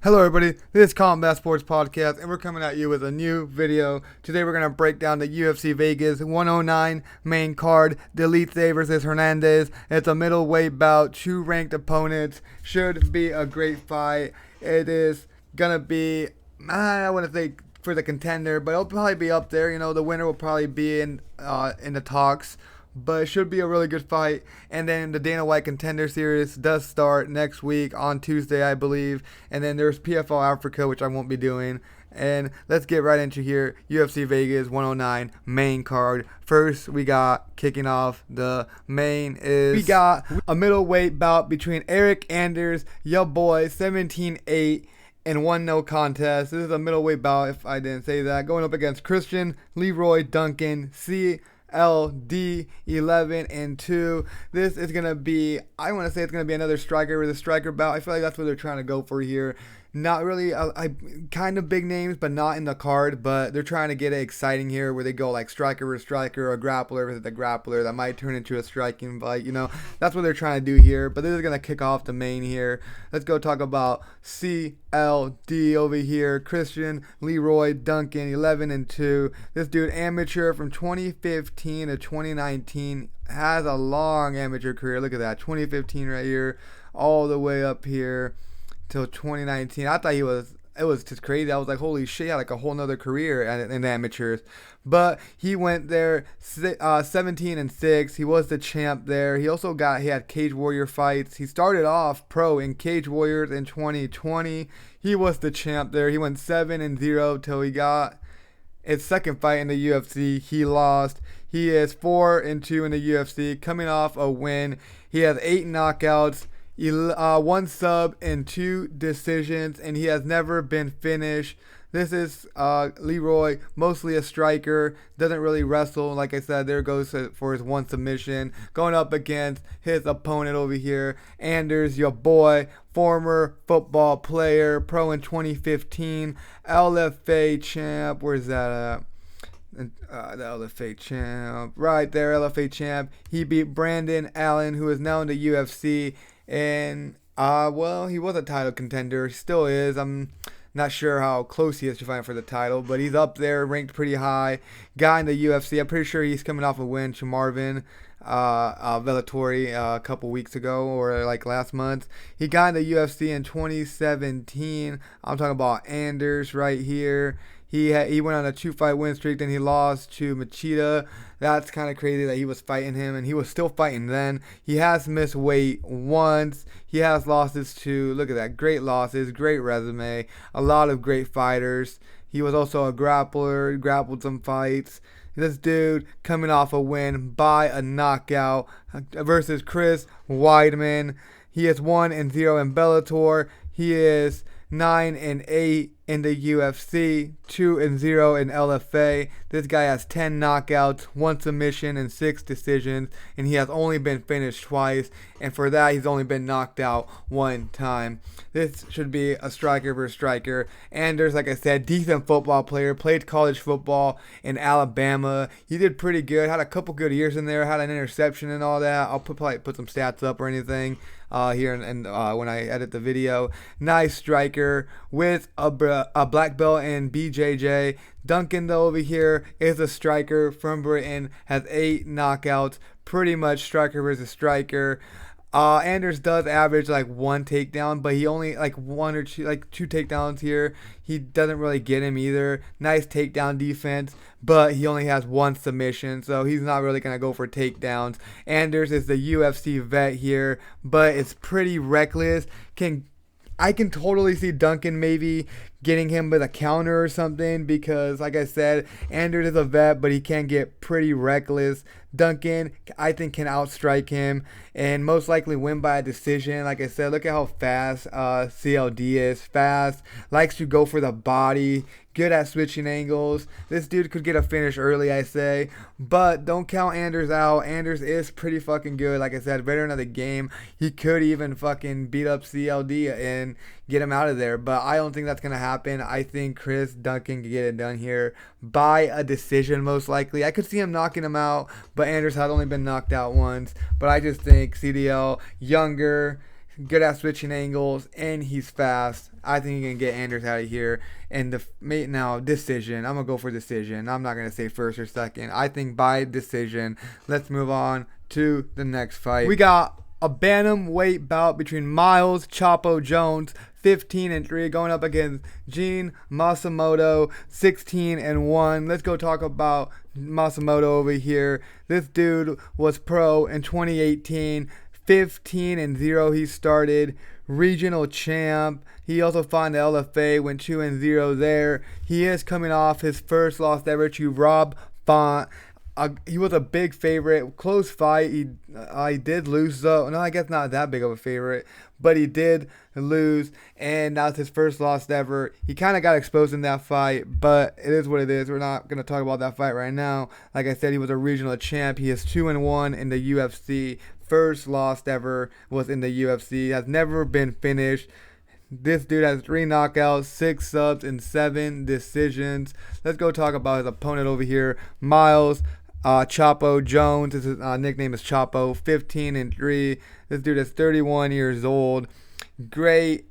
Hello everybody, this is Combat Sports Podcast and we're coming at you with a new video. Today we're going to break down the UFC Vegas 109 main card, Dolidze versus Hernandez. It's a middleweight bout, two ranked opponents. Should be a great fight. It is going to be, I wouldn't say for the contender, but it'll probably be up there. You know, the winner will probably be in the talks. But it should be a really good fight. And then the Dana White Contender Series does start next week on Tuesday, I believe. And then there's PFL Africa, which I won't be doing. And let's get right into here. UFC Vegas 109 main card. First, we got kicking off the main is we got a middleweight bout between Erceg, your boy, 17-8. And one no contest. This is a middleweight bout, if I didn't say that. Going up against Christian, Leroy, Duncan, LD 11-2. This is gonna be, I want to say it's gonna be another striker with a striker bout. I feel like that's what they're trying to go for here. Not really, kind of big names, but not in the card. But they're trying to get it exciting here, where they go like striker versus striker, or grappler versus the grappler. That might turn into a striking fight. You know, that's what they're trying to do here. But this is gonna kick off the main here. Let's go talk about CLD over here. Christian, Leroy, Duncan, 11-2. This dude, amateur from 2015 to 2019, has a long amateur career. Look at that, 2015 right here, all the way up here till 2019. I thought it was just crazy. I was like, holy shit, he had like a whole nother career in amateurs. But he went there 17-6. He was the champ there. He had Cage Warrior fights. He started off pro in Cage Warriors in 2020. He was the champ there. He went 7-0 till he got his second fight in the UFC. He lost. He is 4-2 in the UFC, coming off a win. He has 8 knockouts, 1 sub and 2 decisions, and he has never been finished. This is Leroy, mostly a striker, doesn't really wrestle. Like I said, there goes for his 1 submission. Going up against his opponent over here, Anders, your boy, former football player, pro in 2015, LFA champ. Where's that at? The LFA champ. Right there, LFA champ. He beat Brandon Allen, who is now in the UFC. And, well, he was a title contender. He still is. I'm not sure how close he is to fighting for the title, but he's up there, ranked pretty high. Guy in the UFC. I'm pretty sure he's coming off a win to Marvin Vettori a couple weeks ago, or like last month. He got in the UFC in 2017. I'm talking about Anders right here. He went on a 2-fight win streak, then he lost to Machida. That's kind of crazy that he was fighting him, and he was still fighting then. He has missed weight once. He has losses to, look at that, great losses, great resume, a lot of great fighters. He was also a grappler, grappled some fights. This dude coming off a win by a knockout versus Chris Weidman. He is 1-0 in Bellator. He is 9-8 in the UFC, 2-0 in LFA. This guy has 10 knockouts, 1 submission, and 6 decisions, and he has only been finished twice, and for that he's only been knocked out 1 time. This should be a striker versus striker. Anders, like I said, decent football player, played college football in Alabama. He did pretty good, had a couple good years in there, had an interception and all that. I'll probably put some stats up or anything here and when I edit the video. Nice striker with a black belt in BJJ. Duncan, though, over here is a striker from Britain, has 8 knockouts, pretty much striker versus striker. Anders does average like 1 takedown, but he only like 1 or 2, like 2 takedowns here. He doesn't really get him either. Nice takedown defense, but he only has 1 submission, so he's not really going to go for takedowns. Anders is the UFC vet here, but it's pretty reckless. I can totally see Duncan maybe getting him with a counter or something, because like I said, Anders is a vet, but he can get pretty reckless. Duncan, I think, can outstrike him and most likely win by a decision. Like I said, look at how fast CLD is. Fast, likes to go for the body, good at switching angles. This dude could get a finish early, I say. But don't count Anders out. Anders is pretty fucking good. Like I said, veteran of the game. He could even fucking beat up CLD and get him out of there. But I don't think that's going to happen. I think Chris Duncan can get it done here by a decision, most likely. I could see him knocking him out, but Anders had only been knocked out once. But I just think CDL, younger, good at switching angles, and he's fast. I think he can get Anders out of here. And now decision. I'm gonna go for decision. I'm not gonna say first or second. I think by decision. Let's move on to the next fight. We got a bantamweight bout between Miles Chapo Jones, 15-3, going up against Gene Matsumoto, 16-1. Let's go talk about Matsumoto over here. This dude was pro in 2018, 15-0. He started regional champ. He also fought in the LFA, went 2-0 there. He is coming off his first loss ever to Rob Font. He was a big favorite, close fight. He did lose though. No, I guess not that big of a favorite, but he did lose, and that was his first loss ever. He kind of got exposed in that fight, but it is what it is. We're not gonna talk about that fight right now. Like I said, he was a regional champ. He is 2-1 in the UFC. First loss ever was in the UFC. Has never been finished. This dude has 3 knockouts, 6 subs, and 7 decisions. Let's go talk about his opponent over here, Miles Chapo Jones. His nickname is Chapo, 15-3. This dude is 31 years old. Great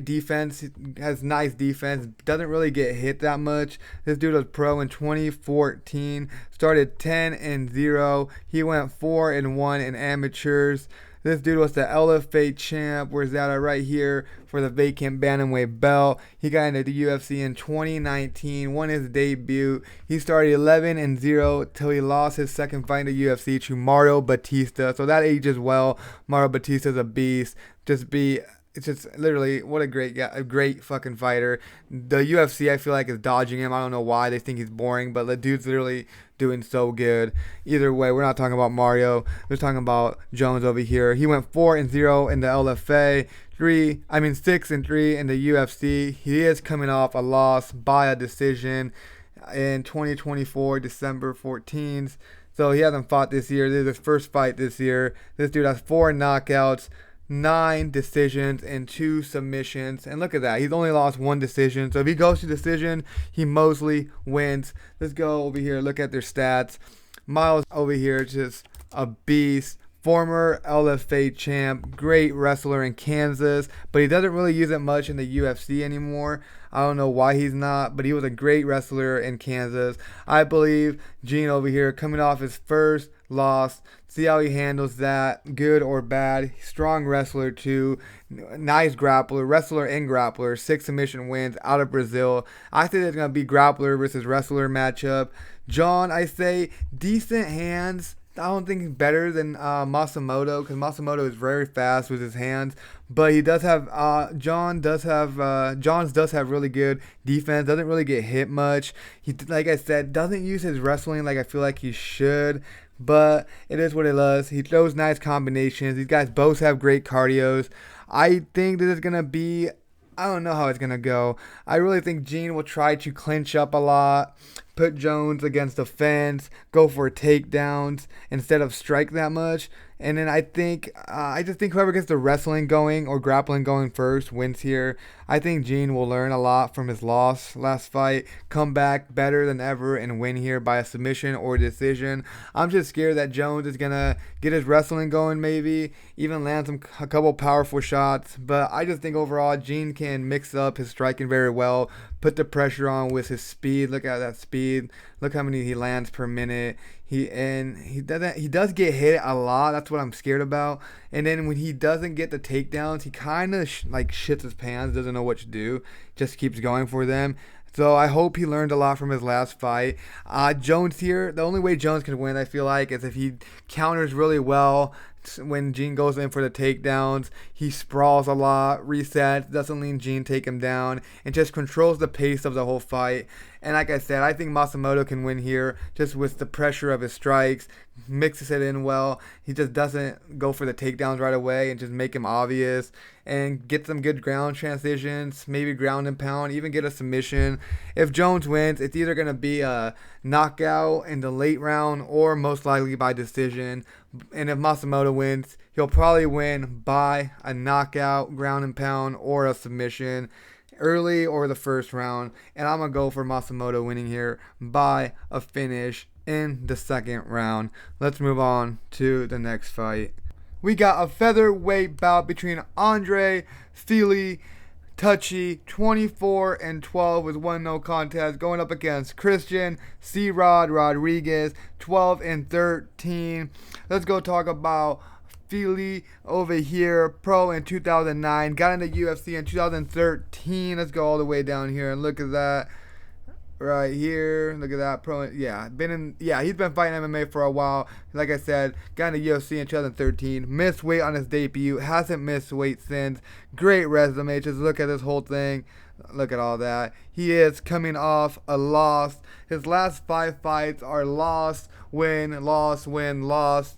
defense. He has nice defense. Doesn't really get hit that much. This dude was pro in 2014. Started 10-0. He went 4-1 in amateurs. This dude was the LFA champ. Where's that at? Right here for the vacant bantamweight belt. He got into the UFC in 2019, won his debut. He started 11-0 till he lost his second fight in the UFC to Mario Batista. So that ages well. Mario Batista's a beast. It's just literally what a great fucking fighter. The UFC, I feel like, is dodging him. I don't know why. They think he's boring, but the dude's literally doing so good. Either way, we're not talking about Mario. We're talking about Jones over here. He went 4-0 in the LFA, 6-3 in the UFC. He is coming off a loss by a decision in 2024, December 14th. So he hasn't fought this year. This is his first fight this year. This dude has 4 knockouts, 9 decisions, and 2 submissions. And look at that. He's only lost 1 decision. So if he goes to decision, he mostly wins. Let's go over here. Look at their stats. Miles over here, just a beast. Former LFA champ. Great wrestler in Kansas. But he doesn't really use it much in the UFC anymore. I don't know why he's not, but he was a great wrestler in Kansas. I believe Gene over here, coming off his first loss. See how he handles that, good or bad. Strong wrestler too. Nice grappler, wrestler and grappler. 6 submission wins out of Brazil. I think it's going to be grappler versus wrestler matchup. John, I say decent hands. I don't think he's better than Matsumoto, because Matsumoto is very fast with his hands. But he does have Johns does have really good defense. Doesn't really get hit much. He, like I said, doesn't use his wrestling like I feel like he should. But it is what it is. He throws nice combinations. These guys both have great cardios. I think this is gonna be. I don't know how it's gonna go. I really think Gene will try to clinch up a lot, put Jones against the fence, go for takedowns instead of strike that much. And then I just think whoever gets the wrestling going or grappling going first wins here. I think Gene will learn a lot from his loss last fight, come back better than ever, and win here by a submission or decision. I'm just scared that Jones is going to get his wrestling going maybe, even land a couple powerful shots. But I just think overall Gene can mix up his striking very well, put the pressure on with his speed. Look at that speed. Look how many he lands per minute. He does get hit a lot. That's what I'm scared about. And then when he doesn't get the takedowns, he kind of shits his pants, doesn't know what to do, just keeps going for them. So I hope he learned a lot from his last fight. Jones here, the only way Jones can win, I feel like, is if he counters really well. When Gene goes in for the takedowns, he sprawls a lot, resets, doesn't let Gene take him down, and just controls the pace of the whole fight. And like I said, I think Matsumoto can win here just with the pressure of his strikes, mixes it in well. He just doesn't go for the takedowns right away and just make him obvious, and get some good ground transitions, maybe ground and pound, even get a submission. If Jones wins, it's either going to be a knockout in the late round or most likely by decision. And if Matsumoto wins, he'll probably win by a knockout, ground and pound, or a submission, early or the first round. And I'm going to go for Matsumoto winning here by a finish in the second round. Let's move on to the next fight. we got a featherweight bout between Andre Fili, Touchy, 24-12 with 1 no contest, going up against Christian C-Rod Rodriguez, 12-13. Let's go talk about Fili over here, pro in 2009, got into UFC in 2013. Let's go all the way down here and look at that. Right here, look at that pro. Yeah, he's been fighting MMA for a while. Like I said, got into UFC in 2013. Missed weight on his debut. Hasn't missed weight since. Great resume. Just look at this whole thing. Look at all that. He is coming off a loss. His last 5 fights are loss, win, loss, win, loss.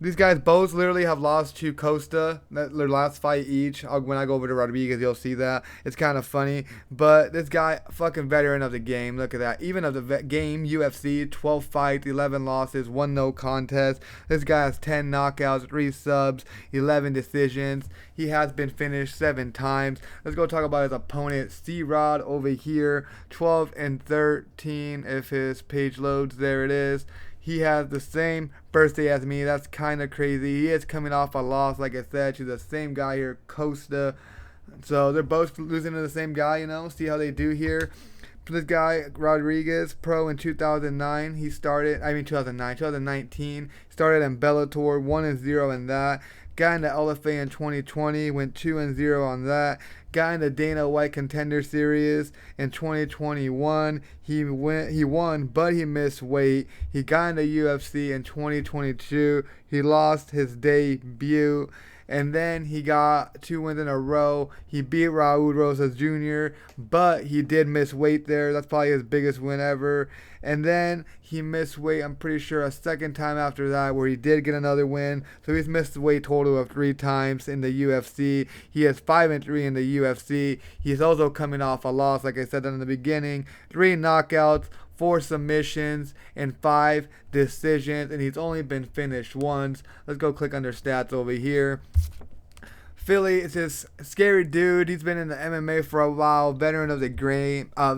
These guys both literally have lost to Costa, their last fight each. When I go over to Rodriguez, you'll see that. It's kind of funny. But this guy, fucking veteran of the game. Look at that. Even of the game, UFC, 12 fights, 11 losses, 1 no contest. This guy has 10 knockouts, 3 subs, 11 decisions. He has been finished 7 times. Let's go talk about his opponent, C-Rod over here. 12-13 if his page loads. There it is. He has the same birthday as me. That's kind of crazy. He is coming off a loss, like I said, to the same guy here, Costa. So they're both losing to the same guy, you know. See how they do here. This guy, Rodriguez, pro in 2009. 2019. Started in Bellator, 1-0 in that. Got into LFA in 2020, went 2-0 on that. Got into Dana White Contender Series in 2021. He won, but he missed weight. He got into UFC in 2022. He lost his debut. And then he got 2 wins in a row. He beat Raul Rosas Jr., but he did miss weight there. That's probably his biggest win ever. And then he missed weight, I'm pretty sure, a second time after that, where he did get another win. So he's missed the weight total of 3 times in the UFC. He is 5-3 in the UFC. He's also coming off a loss, like I said in the beginning. 3 knockouts, 4 submissions, and 5 decisions, and he's only been finished once. Let's go click under stats over here. Fili is this scary dude. He's been in the MMA for a while. Veteran of the game. A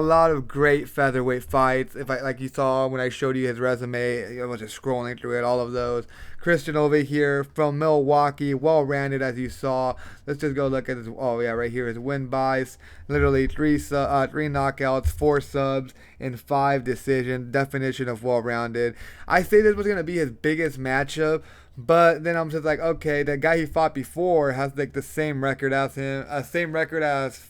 lot of great featherweight fights. Like you saw when I showed you his resume, I was just scrolling through it. All of those. Christian over here from Milwaukee, well-rounded as you saw. Let's just go look at his. Oh yeah, right here his win buys. Literally 3 knockouts, 4 subs, and 5 decisions. Definition of well-rounded. I say this was gonna be his biggest matchup. But then I'm just like, okay, the guy he fought before has like the same record as him, same record as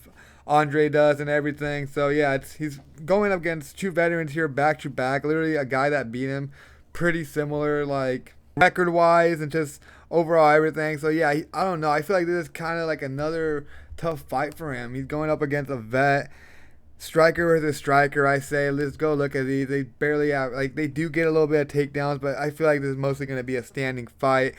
Andre does and everything. So yeah, he's going up against 2 veterans here back to back. Literally a guy that beat him, pretty similar like record wise and just overall everything. So yeah, I don't know. I feel like this is kind of like another tough fight for him. He's going up against a vet. Striker versus striker, I say. Let's go look at these. They barely have, they do get a little bit of takedowns, but I feel like this is mostly going to be a standing fight.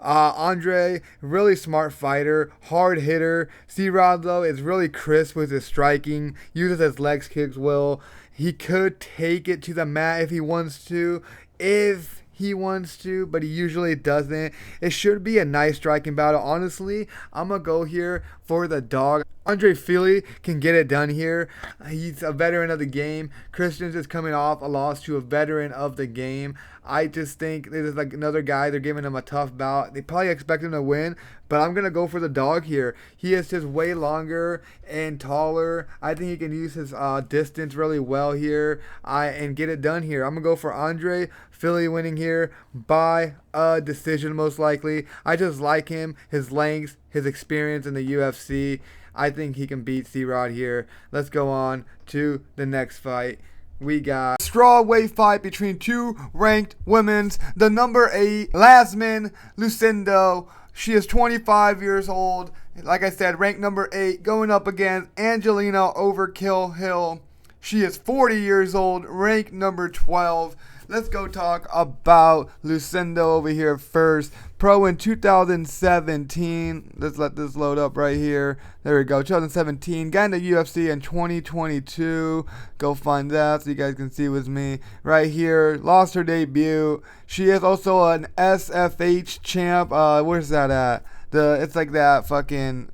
Andre, really smart fighter, hard hitter. C-Rod, though, is really crisp with his striking, uses his legs kicks well. He could take it to the mat if he wants to. But he usually doesn't. It should be a nice striking battle. Honestly, I'm going to go here for the dog. Andre Fili can get it done here. He's a veteran of the game. Christian's is coming off a loss to a veteran of the game. I just think this is like another guy. They're giving him a tough bout. They probably expect him to win, but I'm going to go for the dog here. He is just way longer and taller. I think he can use his distance really well here and get it done here. I'm going to go for Andre Fili winning here by a decision most likely. I just like him, his length, his experience in the UFC. I think he can beat C-Rod here. Let's go on to the next fight. We got a strawweight fight between 2 ranked women's. The number 8, Lasmin Lucindo. She is 25 years old. Like I said, ranked number 8, going up against Angelina Overkill Hill. She is 40 years old, ranked number 12. Let's go talk about Lucindo over here first. Pro in 2017. Let's let this load up right here. There we go. 2017. Got into UFC in 2022. Go find that so you guys can see with me. Right here. Lost her debut. She is also an SFH champ. Where's that at? It's like that fucking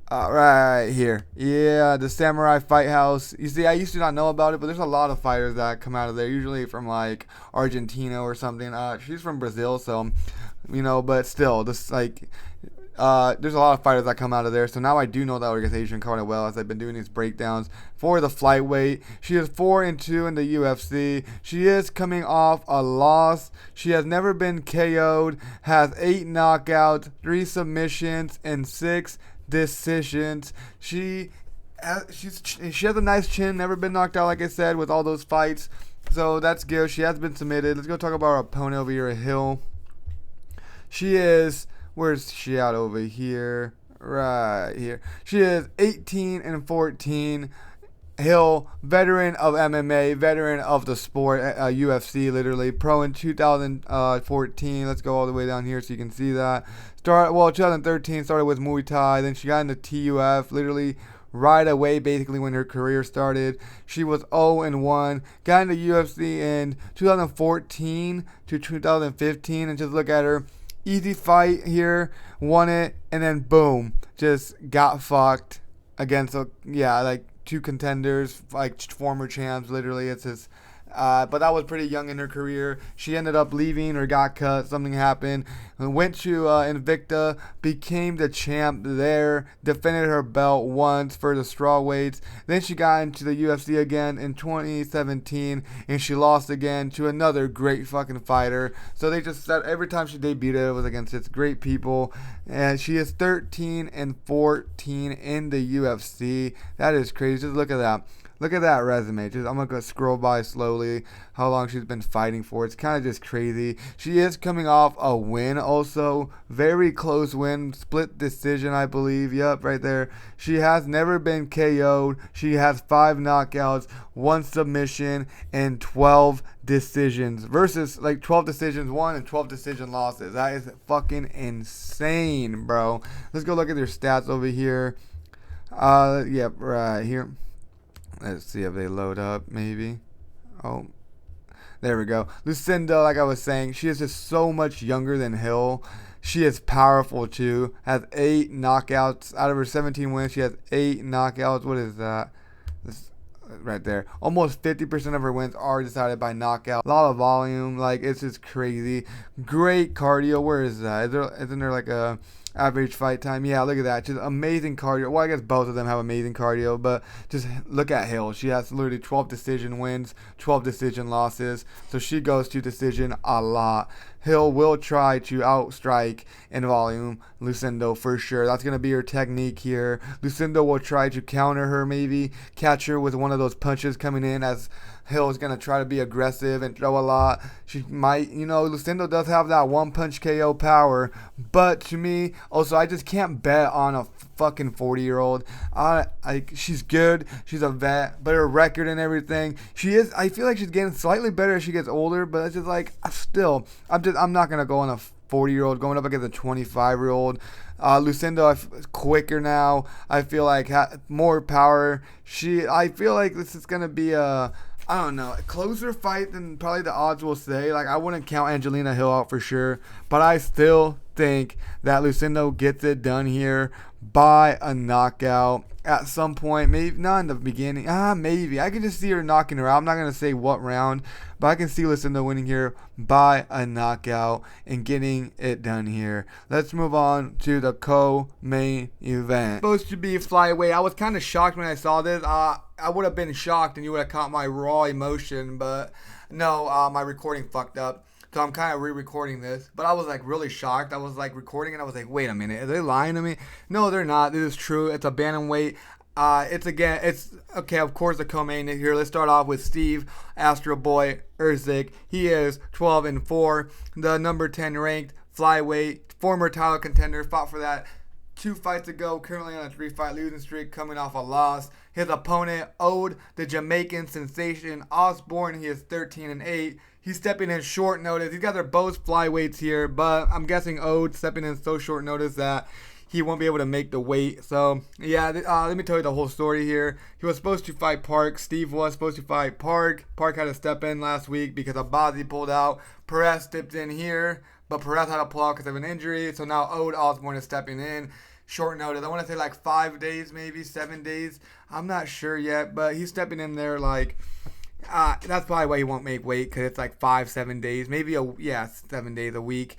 Right here. Yeah, the Samurai Fight House. You see, I used to not know about it, but there's a lot of fighters that come out of there, usually from like Argentina or something. She's from Brazil, so but still, this like there's a lot of fighters that come out of there. So now I do know that organization quite well as I've been doing these breakdowns for the flyweight. She is 4-2 in the UFC. She is coming off a loss. She has never been KO'd, has 8 knockouts, 3 submissions, and 6 decisions. She has a nice chin, never been knocked out, like I said, with all those fights. So that's good. She has been submitted. Let's go talk about our opponent over here, Hill. Where's she at over here? Right here. She is 18-14. Hill, veteran of MMA, veteran of the sport, UFC, literally pro in 2014. Let's go all the way down here so you can see that. 2013 started with Muay Thai, then she got into TUF, literally right away, basically when her career started. She was 0-1, got into UFC in 2014 to 2015, and just look at her. Easy fight here, won it, and then boom, just got fucked against like 2 contenders, like former champs. Literally, it's his. But that was pretty young in her career. She ended up leaving or got cut. Something happened. Went to Invicta, became the champ there, defended her belt once for the strawweights. Then she got into the UFC again in 2017, and she lost again to another great fucking fighter. So they just said every time she debuted, it was against its great people. And she is 13-14 in the UFC. That is crazy. Just look at that. Look at that resume. I'm going to scroll by slowly how long she's been fighting for. It's kind of just crazy. She is coming off a win also. Very close win. Split decision, I believe. Yep, right there. She has never been KO'd. She has 5 knockouts, 1 submission, and 12 decisions. Versus like 12 decisions won and 12 decision losses. That is fucking insane, bro. Let's go look at their stats over here. Yep, right here. Let's see if they load up, maybe. Oh, there we go. Lucindo, like I was saying, she is just so much younger than Hill. She is powerful, too. Has 8 knockouts. Out of her 17 wins, she has 8 knockouts. What is that? This, right there. Almost 50% of her wins are decided by knockout. A lot of volume. Like, it's just crazy. Great cardio. Where is that? Isn't there like a average fight time? Yeah, look at that. Just amazing cardio. Well, I guess both of them have amazing cardio, but just look at Hill. She has literally 12 decision wins, 12 decision losses. So she goes to decision a lot. Hill will try to outstrike in volume Lucindo for sure. That's going to be her technique here. Lucindo will try to counter her, maybe catch her with one of those punches coming in, as Hill is going to try to be aggressive and throw a lot. She might, Lucindo does have that 1-punch KO power, but to me, also, I just can't bet on a fucking 40-year-old. She's good. She's a vet, but her record and everything, I feel like she's getting slightly better as she gets older, but it's just like, I'm not going to go on a 40-year-old going up against a 25-year-old. Lucindo quicker now. I feel like more power. I feel like this is going to be a closer fight than probably the odds will say. Like, I wouldn't count Angelina Hill out for sure, but I still think that Lucindo gets it done here by a knockout at some point. Maybe not in the beginning. Maybe. I can just see her knocking her out. I'm not going to say what round, but I can see Lucindo winning here by a knockout and getting it done here. Let's move on to the co-main event. Supposed to be flyweight. I was kind of shocked when I saw this. I would have been shocked and you would have caught my raw emotion, but no, my recording fucked up. So I'm kind of re-recording this, but I was like really shocked. I was like recording and I was like, wait a minute, are they lying to me? No, they're not. This is true. It's a bantamweight. It's okay. Of course, the co-main here. Let's start off with Steve Astro Boy Erceg. He is 12-4, the number 10 ranked flyweight, former title contender. Fought for that 2 fights ago. Currently on a 3-fight losing streak, coming off a loss. His opponent owed the Jamaican sensation Osbourne. He is 13-8. He's stepping in short notice. These guys are both flyweights here, but I'm guessing Ode stepping in so short notice that he won't be able to make the weight. So, yeah, let me tell you the whole story here. He was supposed to fight Park. Steve was supposed to fight Park. Park had to step in last week because Abazi pulled out. Perez stepped in here, but Perez had to pull out because of an injury. So now Ode Osbourne is stepping in. short notice. I want to say like 5 days, maybe 7 days. I'm not sure yet, but he's stepping in there like. That's probably why he won't make weight, because it's like 5-7 days, maybe 7 days a week,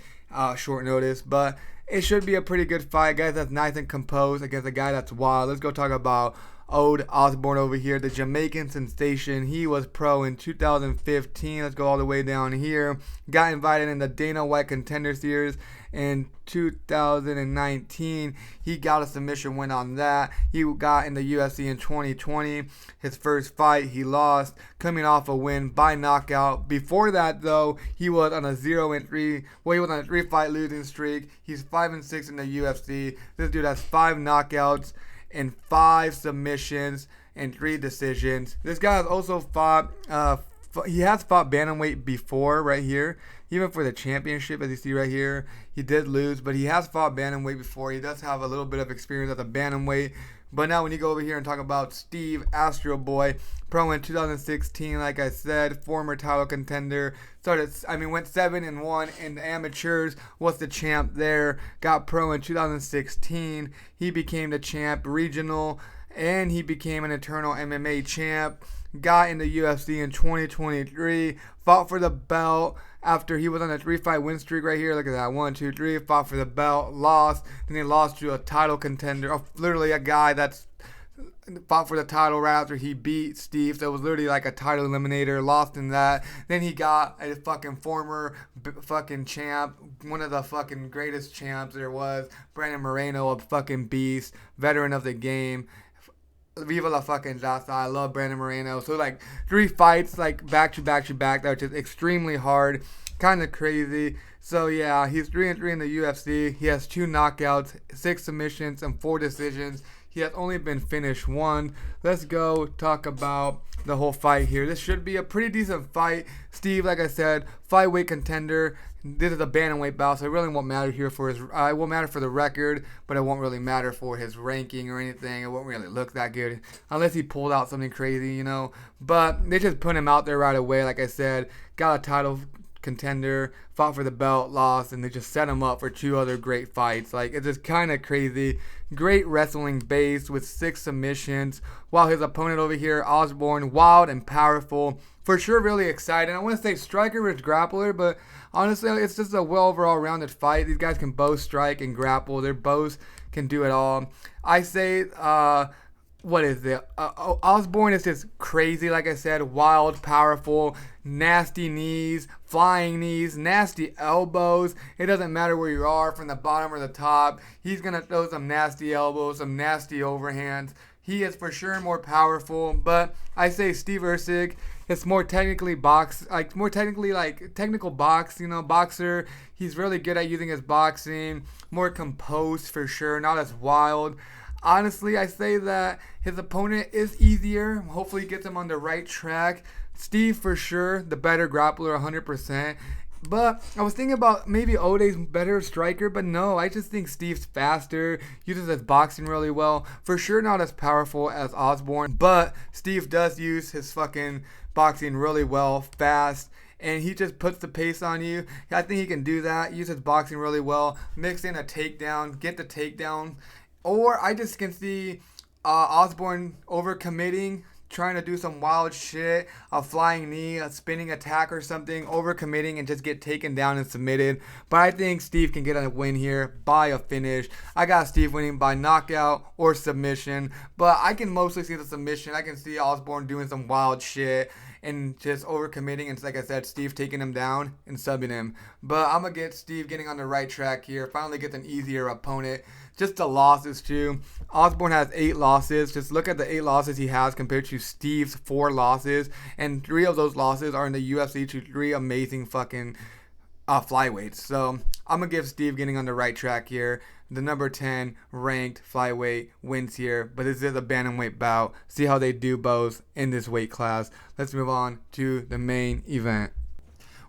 short notice. But it should be a pretty good fight, guys. That's nice and composed against a guy that's wild. Let's go talk about Osbourne over here, the Jamaican sensation. He was pro in 2015. Let's go all the way down here. Got invited in the Dana White Contender Series in 2019. He got a submission win on that. He got in the UFC in 2020. His first fight, he lost, coming off a win by knockout. Before that, though, he was on a 0-3. Well, he was on a 3-fight losing streak. He's 5-6 in the UFC. This dude has 5 knockouts and 5 submissions and 3 decisions. This guy has also fought. He has fought bantamweight before, right here. Even for the championship, as you see right here, he did lose, but he has fought bantamweight before. He does have a little bit of experience at the bantamweight. But now when you go over here and talk about Steve Astro Boy, pro in 2016, like I said, former title contender. Went 7-1 in the amateurs, was the champ there. Got pro in 2016. He became the champ regional, and he became an eternal MMA champ. Got in the UFC in 2023. Fought for the belt after he was on a 3-fight win streak right here. Look at that. 1, 2, 3. Fought for the belt. Lost. Then he lost to a title contender. Literally a guy that's fought for the title right after he beat Steve. So it was literally like a title eliminator. Lost in that. Then he got a fucking former fucking champ. One of the fucking greatest champs there was. Brandon Moreno, a fucking beast. Veteran of the game. Viva la fucking Raza. I love Brandon Moreno. So, like, 3 fights, like, back to back to back. That was just extremely hard. Kind of crazy. So, yeah, he's 3-3 in the UFC. He has 2 knockouts, 6 submissions, and 4 decisions. He has only been finished 1. Let's go talk about the whole fight here. This should be a pretty decent fight. Steve, like I said, flyweight contender. This is a bantamweight bout, so it really won't matter here for his. It won't matter for the record, but it won't really matter for his ranking or anything. It won't really look that good unless he pulled out something crazy, you know. But they just put him out there right away. Like I said, got a title contender, fought for the belt, lost, and they just set him up for 2 other great fights. Like, it's just kind of crazy. Great wrestling base with 6 submissions, while his opponent over here, Osbourne, wild and powerful. For sure, really exciting. I want to say striker versus grappler, but honestly, it's just a well overall rounded fight. These guys can both strike and grapple. They both can do it all. I say, what is it? Osbourne is just crazy, like I said, wild, powerful, nasty knees, flying knees, nasty elbows. It doesn't matter where you are, from the bottom or the top. He's going to throw some nasty elbows, some nasty overhands. He is for sure more powerful, but I say Steve Erceg. It's more technical box, you know, boxer. He's really good at using his boxing, more composed for sure, not as wild. Honestly, I say that his opponent is easier. Hopefully he gets him on the right track. Steve for sure, the better grappler, 100%. But I was thinking about maybe Ode's better striker, but no, I just think Steve's faster, uses his boxing really well. For sure not as powerful as Osbourne, but Steve does use his fucking boxing really well, fast, and he just puts the pace on you. I think he can do that, use his boxing really well, mix in a takedown, get the takedown. Or I just can see Osbourne overcommitting, trying to do some wild shit, a flying knee, a spinning attack or something, overcommitting and just get taken down and submitted. But I think Steve can get a win here by a finish. I got Steve winning by knockout or submission, but I can mostly see the submission. I can see Osbourne doing some wild shit and just overcommitting, and like I said, Steve taking him down and subbing him. But I'm going to get Steve getting on the right track here, finally gets an easier opponent. Just the losses too. Osbourne has 8 losses. Just look at the 8 losses he has compared to Steve's 4 losses, and 3 of those losses are in the UFC to 3 amazing fucking flyweights. So I'm going to give Steve getting on the right track here. The number 10 ranked flyweight wins here, but this is a bantamweight bout. See how they do both in this weight class. Let's move on to the main event.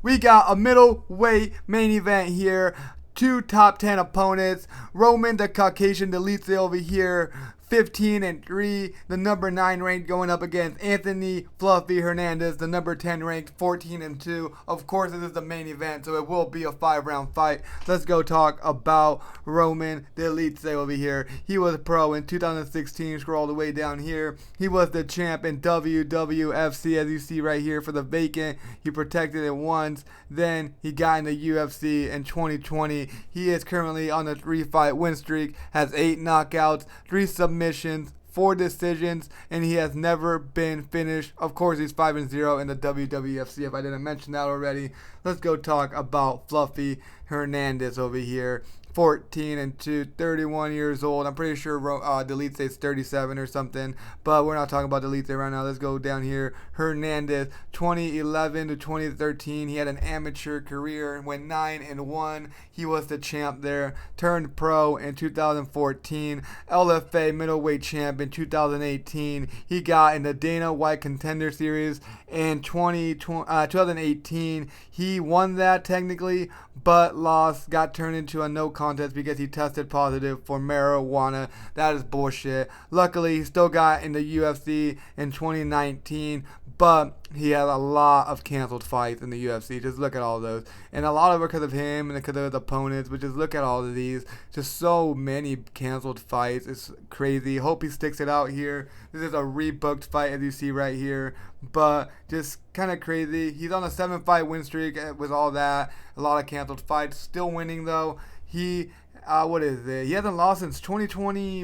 We got a middleweight main event here. 2 top 10 opponents. Roman the Caucasian Dolidze over here 15-3, the number 9 ranked going up against Anthony Fluffy Hernandez, the number 10 ranked 14-2. Of course, this is the main event, so it will be a 5-round fight. Let's go talk about Roman Dolidze over here. He was pro in 2016. Scroll all the way down here. He was the champ in WWFC, as you see right here, for the vacant. He protected it once. Then he got in the UFC in 2020. He is currently on a 3-fight win streak, has 8 knockouts, 3 submissions, 4 decisions, and he has never been finished. Of course, he's 5-0 in the WWFC, if I didn't mention that already. Let's go talk about Fluffy Hernandez over here. 14-2, 31 years old. I'm pretty sure Dolidze is 37 or something, but we're not talking about Dolidze right now. Let's go down here. Hernandez, 2011 to 2013. He had an amateur career, went 9-1. He was the champ there. Turned pro in 2014. LFA middleweight champ in 2018. He got in the Dana White Contender Series in 2018. He won that technically, but lost, got turned into a no contest because he tested positive for marijuana. That is bullshit. Luckily, he still got in the UFC in 2019, but he had a lot of canceled fights in the UFC. Just look at all those. And a lot of it because of him and because of his opponents, but just look at all of these. Just so many canceled fights. It's crazy. Hope he sticks it out here. This is a rebooked fight, as you see right here, but just kind of crazy. He's on a 7-fight win streak with all that. A lot of canceled fights. Still winning, though. He what is it? He hasn't lost since 2020,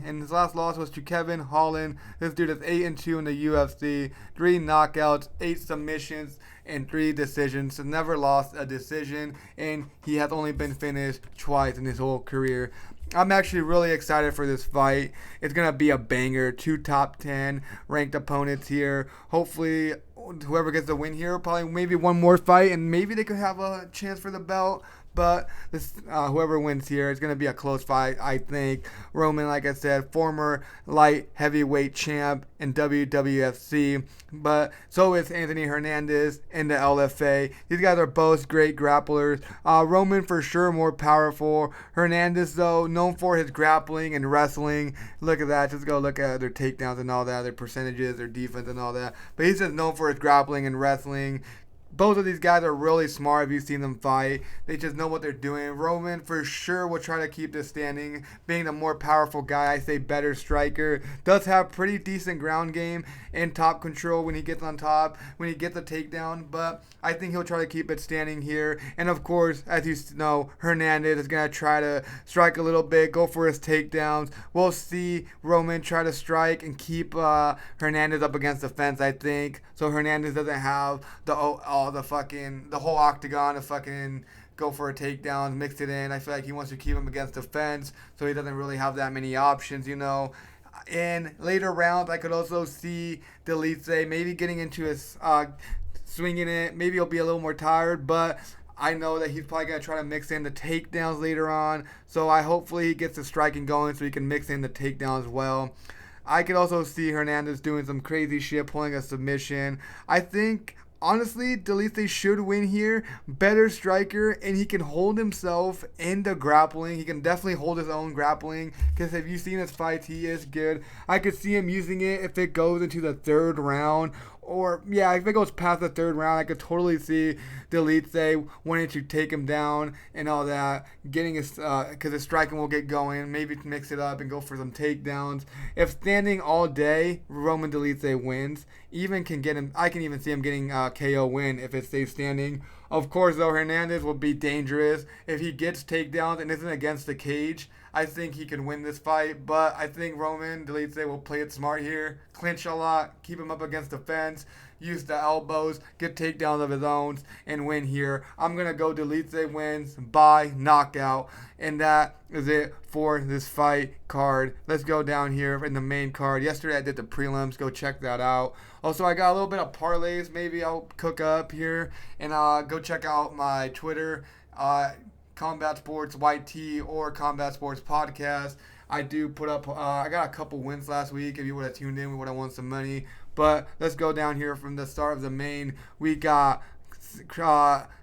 and his last loss was to Kevin Holland. This dude is 8-2 in the UFC, 3 knockouts, 8 submissions, and 3 decisions. So never lost a decision, and he has only been finished twice in his whole career. I'm actually really excited for this fight. It's going to be a banger. 2 top 10 ranked opponents here. Hopefully, whoever gets the win here, probably maybe one more fight, and maybe they could have a chance for the belt. But this, whoever wins here, it's going to be a close fight, I think. Roman, like I said, former light heavyweight champ in WWFC. But so is Anthony Hernandez in the LFA. These guys are both great grapplers. Roman, for sure, more powerful. Hernandez, though, known for his grappling and wrestling. Look at that. Just go look at their takedowns and all that, their percentages, their defense and all that. But he's just known for his grappling and wrestling. Both of these guys are really smart if you've seen them fight. They just know what they're doing. Roman, for sure, will try to keep this standing. Being the more powerful guy, I say better striker. Does have pretty decent ground game and top control when he gets on top, when he gets a takedown. But I think he'll try to keep it standing here. And, of course, as you know, Hernandez is going to try to strike a little bit, go for his takedowns. We'll see Roman try to strike and keep Hernandez up against the fence, I think. So Hernandez doesn't have the whole octagon to fucking go for a takedown, mix it in. I feel like he wants to keep him against the fence, so he doesn't really have that many options, you know. In later rounds, I could also see Dolidze maybe getting into his swinging it. Maybe he'll be a little more tired, but I know that he's probably going to try to mix in the takedowns later on. So hopefully he gets the striking going so he can mix in the takedowns as well. I could also see Hernandez doing some crazy shit, pulling a submission. I think, honestly, Dolidze should win here. Better striker, and he can hold himself in the grappling. He can definitely hold his own grappling, because if you've seen his fights, he is good. I could see him using it if it goes into the 3rd round. Or, yeah, if it goes past the 3rd round, I could totally see Dolidze wanting to take him down and all that. Getting his, because his striking will get going. Maybe mix it up and go for some takedowns. If standing all day, Roman Dolidze wins. Even can get him, I can even see him getting a KO win if it stays standing. Of course, though, Hernandez will be dangerous. If he gets takedowns and isn't against the cage, I think he can win this fight. But I think Roman Dolidze will play it smart here. Clinch a lot, keep him up against the fence, use the elbows, get takedowns of his own, and win here. I'm going to go Dolidze wins by knockout. And that is it for this fight card. Let's go down here in the main card. Yesterday I did the prelims. Go check that out. Also, I got a little bit of parlays. Maybe I'll cook up here. And go check out my Twitter, Combat Sports YT or Combat Sports Podcast. I do put up, I got a couple wins last week. If you would have tuned in, we would have won some money. But let's go down here from the start of the main. We got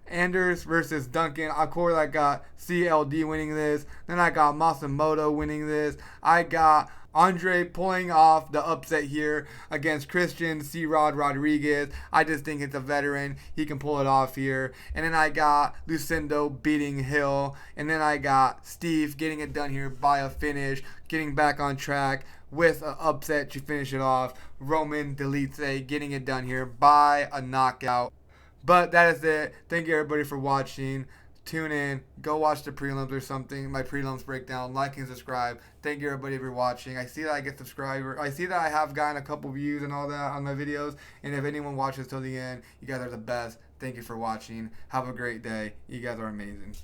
Anders versus Duncan. Of course, I got CLD winning this. Then I got Matsumoto winning this. I got Andre pulling off the upset here against Christian C-Rod Rodriguez. I just think it's a veteran. He can pull it off here. And then I got Lucindo beating Hill. And then I got Steve getting it done here by a finish, getting back on track with an upset to finish it off. Roman Dolidze getting it done here by a knockout. But that is it. Thank you everybody for watching. Tune in. Go watch the prelims or something. My prelims breakdown. Like and subscribe. Thank you everybody for watching. I see that I get subscribers. I see that I have gotten a couple views and all that on my videos. And if anyone watches till the end, you guys are the best. Thank you for watching. Have a great day. You guys are amazing.